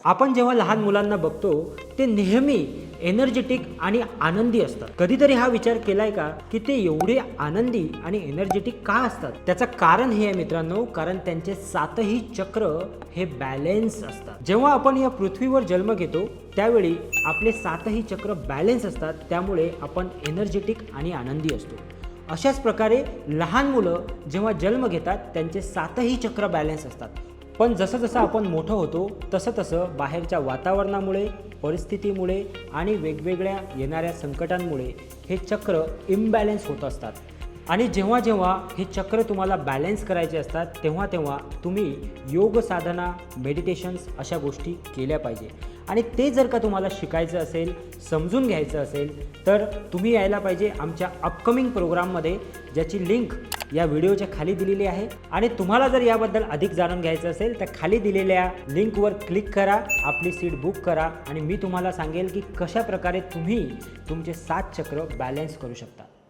आपण जेव्हा लहान मुलांना बघतो ते नेहमी एनर्जेटिक आणि आनंदी असतात। कधीतरी हा विचार केलाय का की ते एवढे आनंदी आणि एनर्जेटिक का असतात? त्याचं कारण हे आहे मित्रांनो, कारण त्यांचे सातही चक्र हे बॅलेन्स असतात। जेव्हा आपण या पृथ्वीवर जन्म घेतो त्यावेळी आपले सातही चक्र बॅलेन्स असतात, त्यामुळे आपण एनर्जेटिक आणि आनंदी असतो। अशाच प्रकारे लहान मुलं जेव्हा जन्म घेतात त्यांचे सातही चक्र बॅलेन्स असतात, पण जसं जसं आपण मोठं होतो तसं तसं बाहेरच्या वातावरणामुळे, परिस्थितीमुळे आणि वेगवेगळ्या येणाऱ्या संकटांमुळे हे चक्र इम्बॅलेन्स होत असतात। आणि जेव्हा जेव्हा हे चक्र तुम्हाला बॅलेन्स करायचे असतात तेव्हा तेव्हा तुम्ही योग साधना, मेडिटेशन्स अशा गोष्टी केल्या पाहिजे। आणि ते जर का तुम्हाला शिकायचं असेल, समजून घ्यायचं असेल तर तुम्ही यायला पाहिजे आमच्या अपकमिंग प्रोग्राममध्ये, ज्याची लिंक या व्हिडिओच्या खाली दिलेली आहे। आणि तुम्हाला जर याबद्दल अधिक जाणून घ्यायचं असेल तर खाली दिलेल्या लिंकवर क्लिक करा, आपली सीट बुक करा आणि मी तुम्हाला सांगेल की कशा प्रकारे तुम्ही तुमचे 7 चक्र बॅलेन्स करू शकता।